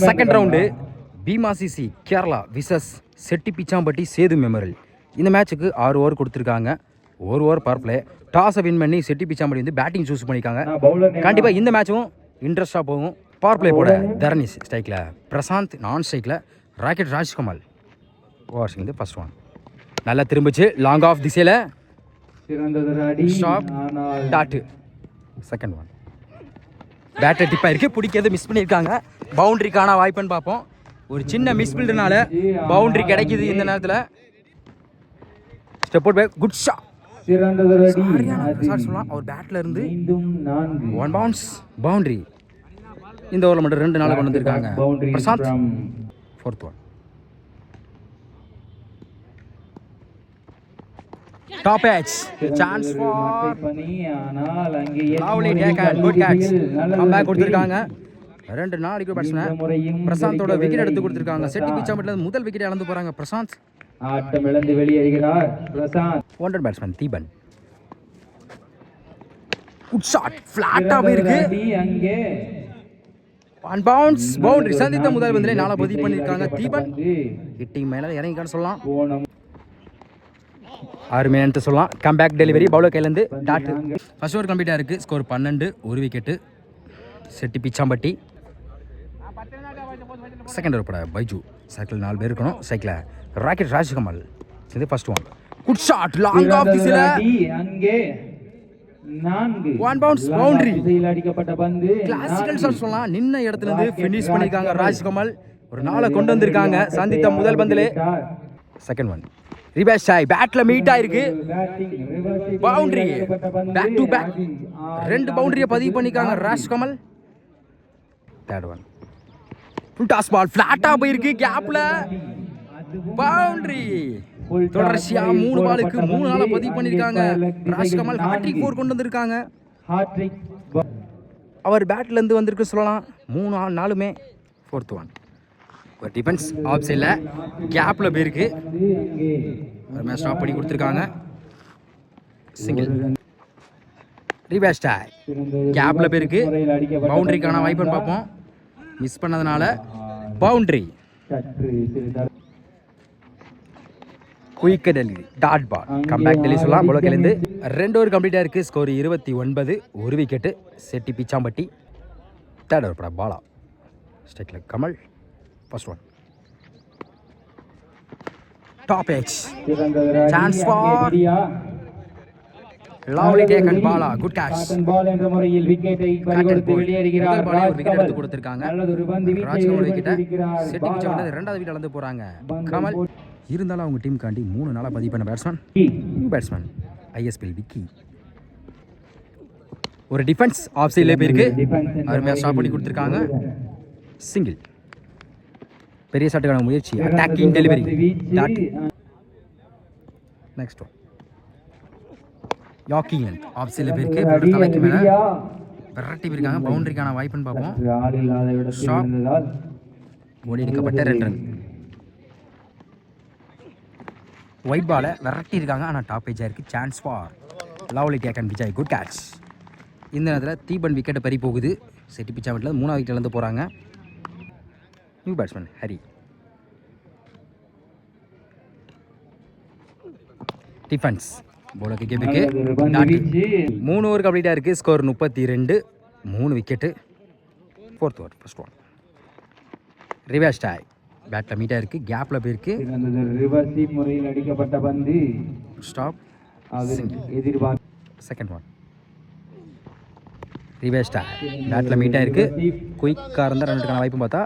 Second round பீமாசிசி கேரளா விசஸ் Chetti Pichampatti Sethu memorial. இந்த மேட்சுக்கு 6 ஓவர் கொடுத்துருக்காங்க. 1 ஓவர் பவர் பிளே. டாஸை வின் பண்ணி செட்டி பிச்சாம்பட்டி வந்து பேட்டிங் சூஸ் பண்ணியிருக்காங்க. கண்டிப்பாக இந்த மேட்சும் இன்ட்ரெஸ்டாக போகும். பவர் பிளே போட தரணிஷ் ஸ்ட்ரைக்கில், பிரசாந்த் நான் ஸ்ட்ரைக்கில், ராக்கெட் ராஜ்கமல் ஓவர்ஸ் வந்து ஃபர்ஸ்ட் ஒன். நல்லா திரும்பிச்சு லாங் ஆஃப் திசையில் stop dot. Second one batter டிப்பாக இருக்குது, பிடிக்கிறது மிஸ் பண்ணியிருக்காங்க. பவுண்ட்ரிக்கான வாய்ப்புன்னு பார்ப்போம். ஒரு சின்ன மிஸ் பில்டுனால பவுண்ட்ரி கிடைக்குது இந்த நேரத்தில். Step out by good shot. சொல்லலாம் அவர் பேட்டில் இருந்து 1 பவுன்ஸ் பவுண்ட்ரி. இந்த ஓவரில் மட்டும் 2 நாள் கொண்டு வந்திருக்காங்க. Prashanth fourth one. Top edge, chance for lovely take and good catch. Comeback கொடுத்திருக்காங்க. 2 நாளைக்கு பேட்ஸ்மேன் பிரசாந்தோட விக்கெட் எடுத்து கொடுத்திருக்காங்க. செட்டி பிச்சாம்பட்டில முதல் விக்கெட் இழந்து போறாங்க பிரசாந்த். ஆட்டம் இழந்து வெளியேறுகிறார் Prashanth. Wanted batsman Deepan. Good shot ஃபிளாட்டா போயிருக்கு. அங்கே 1 பவுன்ஸ் பவுண்டரி. சந்தித்த முதல் பந்திலே 4 பதிவு பண்ணிருக்காங்க தீபன். ஹிட்டிங் மேல இறங்கிக்கான்னு சொல்லலாம். 6 மினிட் சொல்லலாம். கம்பேக் டெலிவரி பவுலர் கையிலேருந்து டாட். ஃபர்ஸ்ட் ஓவர் கம்ப்ளீட்டாக இருக்குது. Score 12, 1 wicket Chetti Pichampatti. Second over பட பைஜு சைக்கிள் 4 பேர் இருக்கணும். Cycle rocket Rajkamal. இது first one. Good shot long off திசையில் அங்கே 1 பவுன்ஸ் பவுண்டரி. அடிக்கப்பட்ட பந்து கிளாசிக்கல் ஷாட் சொல்லலாம். நின்ன இடத்துல இருந்து ஃபினிஷ் பண்ணியிருக்காங்க ராஜ்கமல். ஒரு 4 கொண்டு வந்திருக்காங்க சந்தித்த முதல் பந்திலே. செகண்ட் ஒன் ரிவர்ஸ் ஆய் பேட்ல மீட் ஆயிருக்கு. பவுண்டரி பேக் டு பேக் 2 பவுண்டரியை பதிவு பண்ணிருக்காங்க Rajkamal. Third one full toss ball ஃபிளாட்டா போயிருக்கு. கேப்ல பவுண்டரி. தொடர்ச்சியா 3 பாலுக்கு 3 நாளா பதிவு பண்ணிருக்காங்க ராஜ்கமல். ஹாட்ரிக் 4 கொண்டு வந்திருக்காங்க. அவர் பேட்ல இருந்து வந்திருக்கு சொல்லலாம். 3 நாளுமே. ஃபோர்த் ஒன் ஒரு டிஃபென்ஸ் ஆஃப் சைடில் கேப்பில் போயிருக்கு. ஒரு மேட்ச் ஸ்டாப் பண்ணி கொடுத்துருக்காங்க. சிங்கிள் ரிவர்ஸ் டாய் கேப்பில் போயிருக்கு. பவுண்டரிக்கான வாய்ப்புன்னு பார்ப்போம். மிஸ் பண்ணதுனால boundary. Quick delivery dot ball. Comeback delivery சொல்லலாம். பவுலர்லேருந்து 2 ஓவர் கம்ப்ளீட்டாக இருக்குது. Score 29, 1 wicket Chetti Pichampatti. Third over பட பாலா ஸ்ட்ரைக்கில் Kamal. First one. Top edge. Chance for lovely take and ball. Good catch. பால் என்ற முறையில் விக்கெட்டை பறிகொடுத்து வெளியேறுகிறார். ஒரு விக்கெட் எடுத்து கொடுத்திருக்காங்க. ராஜ்கமல் விக்கெட்டை செட்டி பிச்சாம்பட்டி 2வது விக்கெட் இழந்து போறாங்க. கமல் இருந்தாலும் அவங்க டீம் காண்டி 3 நாளா பதிவு பண்ண batsman new batsman ISPL Vicky. ஒரு டிஃபென்ஸ் ஆஃப் சைட்ல போயிருக்கு. அருமையா ஸ்டாப் பண்ணி கொடுத்திருக்காங்க. சிங்கிள் பெரிய ஷாட்டுக்கான முயற்சி. Attacking delivery dot. Next one yorking off சைடில் போயிருக்கு. தலைக்கு மேலே விரட்டி போயிருக்காங்க. பவுண்டரிக்கான வாய்ப்புன்னு பார்ப்போம். ஷாப் ஓடி எடுக்கப்பட்ட 2 ரன். ஒயிட் பாலை விரட்டி இருக்காங்க. ஆனால் டாப் ஏஜாக இருக்குது. Chance for lovely take and Vijay. Good catch. இந்த நேரத்தில் தீபன் விக்கெட்டை பறி போகுது. செட்டி பிச்சாம்பட்டில் 3வது விக்கெட் இழந்து போகிறாங்க. New batsman Hari. டிஃபென்ஸ் போலருக்கு கேபிக்கு 3 ஓவர் கம்ப்ளீட்டாக இருக்குது. Score 32, 3 wicket. Fourth over first one reverse டாய் பேட்டில் மீட்டாக இருக்குது. கேப்பில் போயிருக்கு. ரிவர்ஸ் முறையில் அடிக்கப்பட்ட பந்து ஸ்டாப். எதிர்பார்ப்பு செகண்ட் ஒன் ரிவர்ஸ் டாய் பேட்டில் மீட்டாக இருக்குது. குயிக்காக இருந்தால் ரன்னுக்கான வாய்ப்பும் பார்த்தா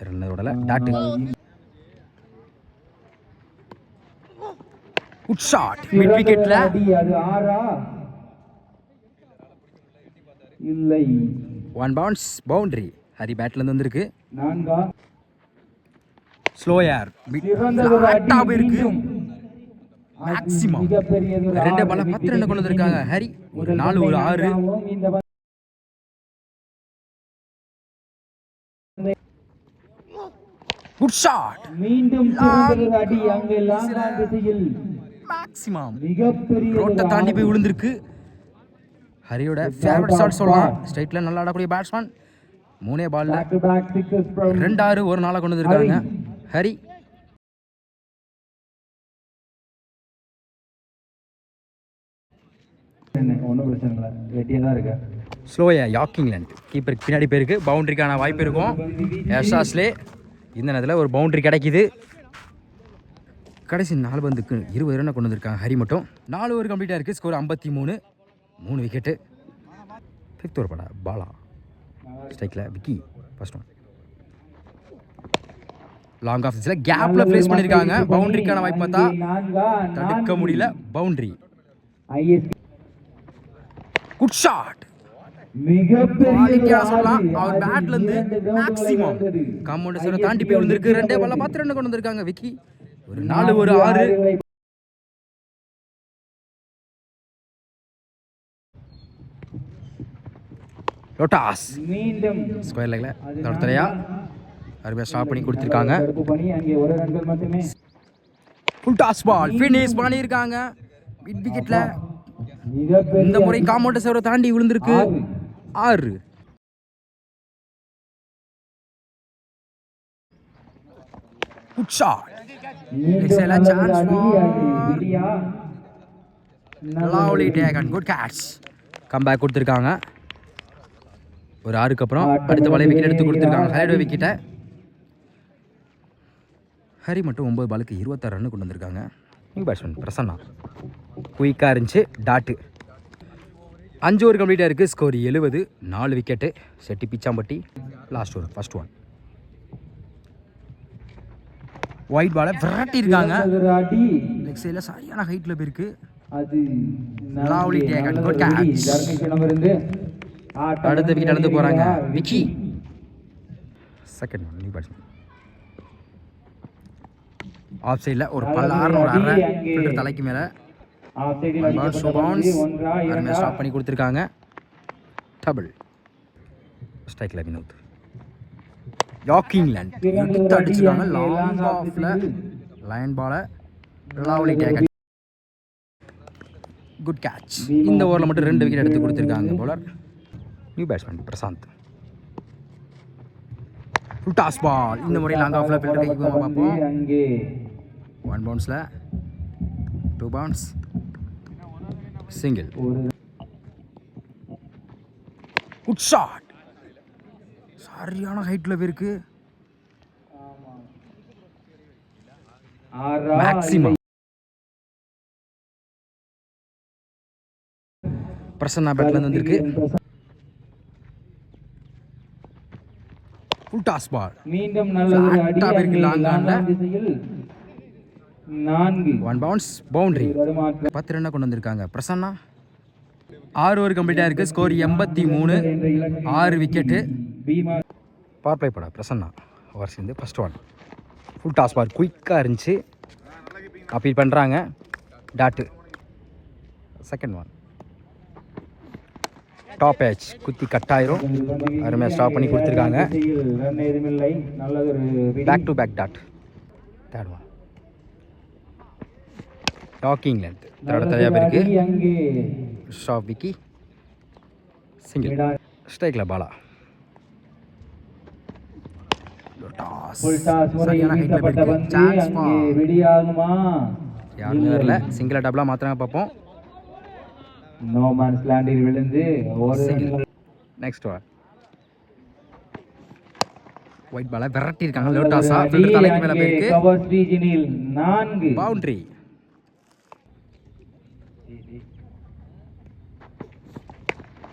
2 ஓடல டாட்டு. குட் ஷாட் மிட் விக்கெட்ல. அது 6 இல்லை. 1 பவுன்ஸ் பவுண்டரி. ஹரி பேட்ல இருந்து வந்திருக்கு. 4 ஸ்லோ ஏர் ஃபிளாட்டா இருக்கு. மேக்ஸிமம் 2 பால்ல 10 ரன் கொண்டு வந்திருக்காங்க ஹரி. ஒரு 4 ஒரு 6. குட் ஷாட் மீண்டும் அடி அங்கே லாங் திசையில் மேக்ஸிமம் ரோட்டை தாண்டி போய் விழுந்திருக்கு. ஹரியோட ஃபேவரட் ஷாட் சொல்லலாம். ஸ்ட்ரைட்ல நல்லா ஆடக்கூடிய பேட்ஸ்மேன். 3 பால்ல Back to back sixes from 2 ஒரு நாளா கொண்டு வந்திருக்காங்க ஹரி. ஒன்றும் பிரச்சனை இல்லை, வெட்டியாக தான் இருக்கு. ஸ்லோயா யாக்கிங்லேண்ட் கீப்பருக்கு பின்னாடி போயிருக்கு. பவுண்டரிக்கான வாய்ப்பு இருக்கும். யஷாஸ்லே இந்த நேரத்தில் ஒரு பவுண்டரி கிடைக்கிது. கடைசி 4 பந்துக்கு 20 ரன் கொண்டு வந்திருக்காங்க ஹரி மட்டும். 4 ஓவர் கம்ப்ளீட்டாக இருக்குது. Score 53, 3 wicket. 5th ஓவர் படா பாலா ஸ்ட்ரைக்கில் Vicky first one. Long off ஸ்விட்சில் கேப்பில் ப்ளேஸ் பண்ணியிருக்காங்க. பவுண்டரிக்கான வாய்ப்பு பார்த்தா தடுக்க முடியல. பவுண்டரி. Good shot. சொல்லலாம் அவர் பேட்ல இருந்து மேக்ஸிமம் காம்பவுண்ட் தாண்டி போய் விழுந்திருக்கு. 2 பால்ல 10 ரன் கொண்டு வந்திருக்காங்க விக்கி. ஒரு 4 ஒரு 6. லோட்டாஸ் மீண்டும் ஸ்கொயர் லெக்ல தடுத்தலையா அருமையா ஸ்டாப் பண்ணி கொடுத்துருக்காங்க. ஃபுல் டாஸ் பால் ஃபினிஷ் பண்ணியிருக்காங்க மிட் விக்கெட்ல. இந்த முறை காம்பவுண்ட் சேவரை தாண்டி விழுந்திருக்கு. 6. Good shot. Lovely take and good catch. Comeback கொடுத்துருக்காங்க. ஒரு 6க்கு அப்புறம் அடுத்த பாலே விக்கெட் எடுத்து கொடுத்துருக்காங்க. ஹைலைட் விக்கெட்டை ஹரி மட்டும் 9 பாலுக்கு 26 ரன் கொண்டு வந்திருக்காங்க. நியூ பேட்ஸ்மேன் பிரசன்னா குயிக்காக இருந்துச்சு. டாட்டு 5 ஓவர் கம்ப்ளீட்டாக இருக்குது. Score 70, 4 wicket. Chetti Pichampatti last over first one. Wide பாலை விரட்டி இருக்காங்க. லெக் சைடில் சரியான ஹைட்டில் போயிருக்கு. Lovely take and good catch. அடுத்த விக்கெட் எடுத்து போகிறாங்க Vicky. Second one new batsman off சைடில் ஒரு பல்லாறு ஒரு அரை ஃபில்டர் தலைக்கு மேலே ஸ்டாப் பண்ணி கொடுத்துருக்காங்க. டபுள் ஸ்ட்ரைக்கில் வினோத். யாக்கிங்லேண்ட் எடுத்து அடிச்சிருக்காங்க. லாங் ஆஃப்ல லைன் பாலை லவ்லி டேக் குட் கேட்ச். இந்த ஓவரில் மட்டும் 2 விக்கெட் எடுத்து கொடுத்துருக்காங்க bowler. New batsman Prashanth. Full toss ball இந்த முறை லாங் ஆஃப்ல ஃபில்டர் கைக்கு பார்ப்போம். 1 பவுன்ஸில் 2 பவுன்ஸ் சிங்கிள். Good shot. சரியான ஹைட்டில் போயிருக்கு. மேக்ஸிமம் பிரசன்னா பேட்ல வந்திருக்கு. ஃபுல் டாஸ் பால் மீண்டும் நல்ல ஒரு அடி. லாங் ஆன்ல 4 1 பவுன்ஸ் பவுண்டரி. 10 ரன் கொண்டு வந்திருக்காங்க பிரசன்னா. 6 ஓவர் கம்ப்ளீட்டாக இருக்குது. Score 83, 6 wicket. பவர் பிளே படம் பிரசன்னா ஓவர் சேர்ந்து first one. Full toss ball குயிக்காக இருந்துச்சு. அப்பீல் பண்ணுறாங்க dot. Second one top edge குத்தி கட்டாயிரும். அருமையாக ஸ்டாப் பண்ணி கொடுத்துருக்காங்க. Back to back dot. Third one டாக்கிங் லென்த் தடையாக போயிருக்கு. Stop Vicky single. ஸ்ட்ரைக்கில் பாலா சரியான ஹைட்டில் போயிருக்கு. சான்ஸ் யாருமே வரல. சிங்கிளாக டபுளாக மாத்திரம் பார்ப்போம். நோ மேன்ஸ் லேண்டில் விழுந்து ஒரு நெக்ஸ்ட் ஒன் ஒயிட் பாலை விரட்டி இருக்காங்க. லோட்டாஸா ஃபில்டர் தலைக்கு மேல போயிருக்கு. கவர் ரீஜனில் 4 பவுண்டரி.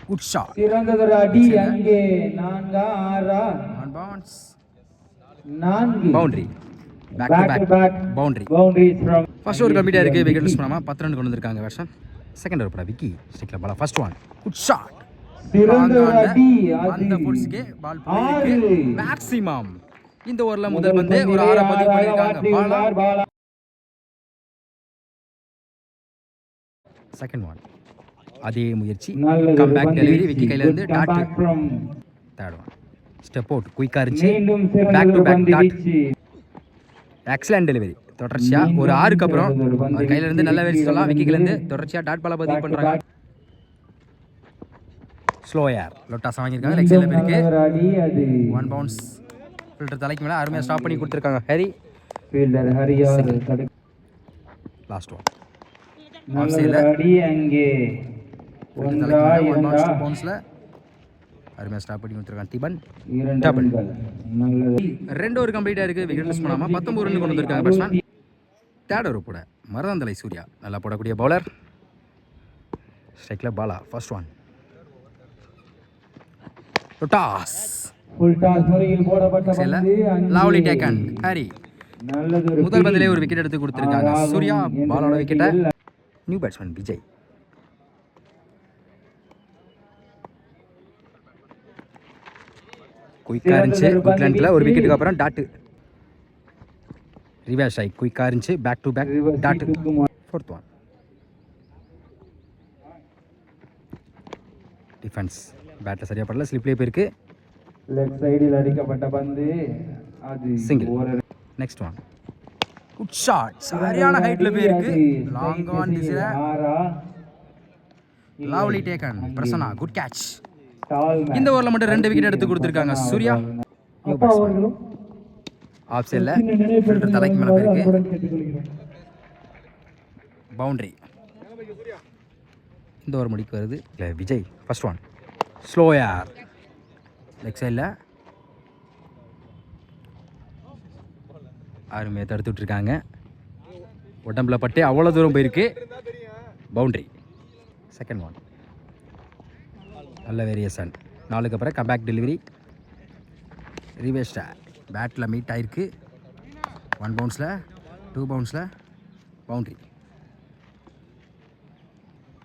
Good shot. சிறந்ததொரு அடி. அங்கே 4 6 1 bounce 4 boundary. Back to back boundary. Boundaries from first over கம்ப்ளீட்டாக இருக்குது. விக்கெட் மிஸ் பண்ணாமல் 10 ரன் கொண்டு வந்திருக்காங்க வருஷம். செகண்ட் ஓவர் பட விக்கி ஸ்டிக்ல ball first one. Good shot. சிறந்த அடி. அந்த ஃபோர்ஸ்க்கு பால் போயிருக்கு. மேக்ஸிமம் இந்த ஓவர்ல முதல் பந்து ஒரு 6 பதிவு பண்ணிருக்காங்க பாலா. செகண்ட் ஒன் அதே முயற்சி. கம் பேக் டெலிவரி விக்கி கையில இருந்து dot. Third one step out குயிக்கா இருந்துச்சு. Back to back dot. Excellent delivery. தொடர்ச்சியா ஒரு 6க்கு அப்புறம் அவர் கையில இருந்து நல்ல வேலை சொல்லலாம். விக்கி கையில இருந்து தொடர்ச்சியா டாட் பால பதிவு பண்றாங்க. ஸ்லோ ஏர் லொட்டாஸ் வாங்கியிருக்காங்க லெக் சைடில் போயிருக்கு நல்ல ஒரு அடி அது 1 பவுன்ஸ் ஃபில்டர் தலைக்கு மேலே அருமையாக ஸ்டாப் பண்ணி கொடுத்துருக்காங்க ஹரி ஃபீல்டர் ஹரியார் லாஸ்ட் ஒன் நல்ல ஒரு அடி அங்கே ஒன்றா இரண்டா பவுன்ஸில் அருமையாக ஸ்டாப் பண்ணி கொடுத்துருக்காங்க திபன் 2 டபுள் ரன்கள் நல்லது 2 ஓவர் கம்ப்ளீட்டாக இருக்குது விக்கெட் மிஸ் பண்ணாமல் 19 ரன் கொண்டு வந்திருக்காங்க பேட்ஸ்மேன் தேர்ட் ஓவர் போட மருதாந்தலை சூர்யா நல்லா போடக்கூடிய பவுலர் ஸ்ட்ரைக்கில் Bala first one toss full toss முறையில் போடப்பட்ட பந்து லவ்லி டேக்கன் ஹரி நல்லது ஒரு முதல் பந்திலே ஒரு விக்கெட் எடுத்து கொடுத்துருக்காங்க சூர்யா பாலோட விக்கெட்டை நியூ பேட்ஸ்மேன் விஜய் குயிக்காக இருந்துச்சு குயிக் லென்த்தில் ஒரு விக்கெட்டுக்கு அப்புறம் டாட்டு ரிவர்ஸ் ஆகி குயிக்காக இருந்துச்சு back to back dot fourth one defence பேட்டில் சரியாக படல ஸ்லிப்லேயே போயிருக்கு லெஃப்ட் சைடில் அடிக்கப்பட்ட பந்து அது சிங்கிள் ஒரு நெக்ஸ்ட் ஒன் குட் ஷாட் சரியான ஹைட்டில் போயிருக்கு லாங் ஆன் திசையில் ஆறா lovely taken Prasanna good catch டால் இந்த ஓவரில் மட்டும் 2 விக்கெட் எடுத்து கொடுத்துருக்காங்க சூர்யா ஆஃப் சைடில் ஃபில்டர் தலைக்கு மேலே போயிருக்கு பவுண்டரி இந்த ஓவர் முடிக்கு வருது இல்லை விஜய் ஃபர்ஸ்ட் ஒன் ஸ்லோ ஏர் லெக் சைடில் அருமையாக தடுத்து விட்டுருக்காங்க உடம்புல பட்டு அவ்வளோ தூரம் போயிருக்கு பவுண்டரி செகண்ட் ஒன் நல்ல வேரியேஷன் 4க்கு அப்புறம் கம்பேக் டெலிவரி ரிவேஸ்டா பேட்டில் மீட் ஆகிருக்கு 1 பவுன்ஸில் 2 பவுன்ஸில் பவுண்ட்ரி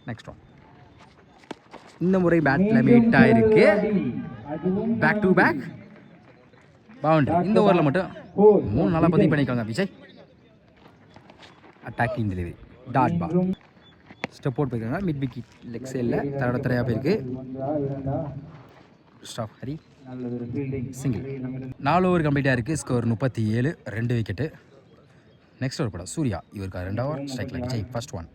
நெக்ஸ்ட் ஒன் இந்த முறை பேட்டில் மீட் ஆகிருக்கு பேக் டு பேக் பவுண்ட்ரி இந்த ஓவரில் மட்டும் 3 நாளாக பதிவு பண்ணிக்கோங்க Vijay attacking delivery dot ball step out போயிருக்காங்க மிட் விக்கெட் லெக் சைடில் தரையாக போயிருக்கு ஸ்டாப் ஹரி சிங்கிள் 4 ஓவர் கம்ப்ளீட்டாக இருக்குது ஸ்கோர் 37 2 விக்கெட்டு நெக்ஸ்ட் ஓவர் படம் சூர்யா இவருக்கு 2 ஓவர் ஸ்ட்ரைக்கில் விஜய் ஃபர்ஸ்ட் ஒன்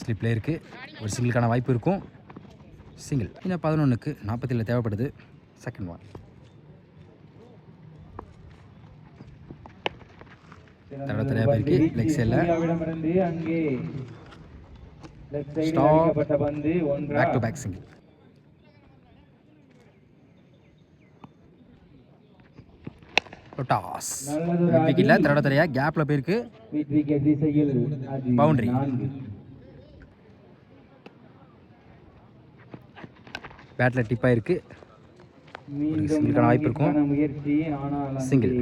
ஸ்லிப்லேயே இருக்குது ஒரு சிங்கிளுக்கான வாய்ப்பு இருக்கும் சிங்கிள் இன்னும் 11க்கு 47 தேவைப்படுது செகண்ட் ஒன் தரையாக போயிருக்கு லெக் சைடில் அங்கே லெஃப்ட் சைடில் Stop. அடிக்கப்பட்ட பந்து ஒன்றா பேக் டு பேக் சிங்கிள் டாஸ் விக்கெட்டில் தரையாக கேப்பில் போயிருக்கு மிட் விக்கெட் திசையில் அது பவுண்டரி 4 பேட்டில் டிப்பாக இருக்குது மீண்டும் சிங்கிளுக்கான வாய்ப்பு இருக்கும். முயற்சி ஆனால் சிங்கிள்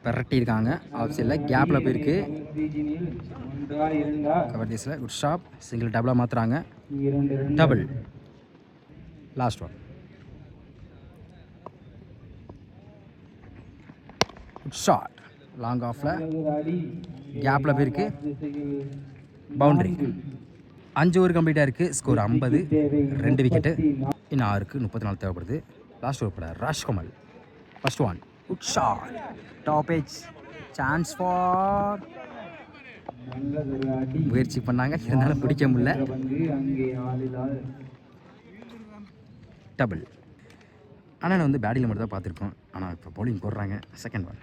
பெரட்டியிருக்காங்க ஆஃப் சைடில் கேப்பில் போயிருக்கு ஒன்றா இரண்டா கவர் தீஸில் குட் ஷாப் சிங்கிள் டபுளாக மாற்றுறாங்க 2 run double last one good shot long ஆஃபில் அடி கேப்பில் போயிருக்கு திசையில் பவுண்டரி 5 ஓவர் கம்ப்ளீட்டாக இருக்குது ஸ்கோர் 50 2 விக்கெட்டு இன்னும் 6க்கு 34 தேவைப்படுது லாஸ்ட் ஓவர் பட Rajkamal first one good shot top edge chance for நல்லதொரு அடி முயற்சி பண்ணாங்க இருந்தாலும் பிடிக்க முடியல வந்து அங்கே ஆளிலால் டபுள் ஆனால் நான் வந்து பேட்டிங்கில் மட்டும் தான் பார்த்துருக்கோம் ஆனால் இப்போ பவுலிங் போடுறாங்க செகண்ட் ஒன்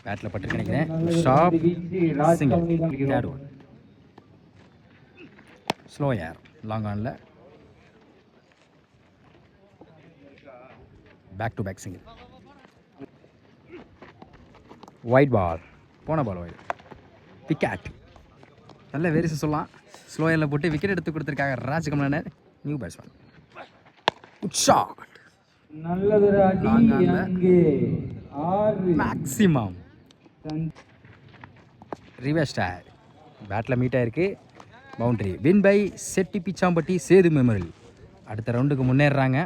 பேட்டில் பட்டு நினைக்கிறேன் ஷாப் single third one slow air long ஆனில் back to back single wide ball போன பால் ஒயிட் விக்கெட் நல்ல வேரிசம் சொல்லலாம் ஸ்லோ ஏரில் போட்டு விக்கெட் எடுத்து கொடுத்துருக்காங்க ராஜ்கமலன் நியூ பேட்ஸ்மேன் குட் ஷாட் நல்லதொரு அடி Long on ல. அங்கே 6 மேக்ஸிமம் ரிவர்ஸ் டயர் பேட்டில் மீட் ஆயிருக்கு boundary win by Chetti Pichampatti Sethu memorial அடுத்த ரவுண்டுக்கு முன்னேறுறாங்க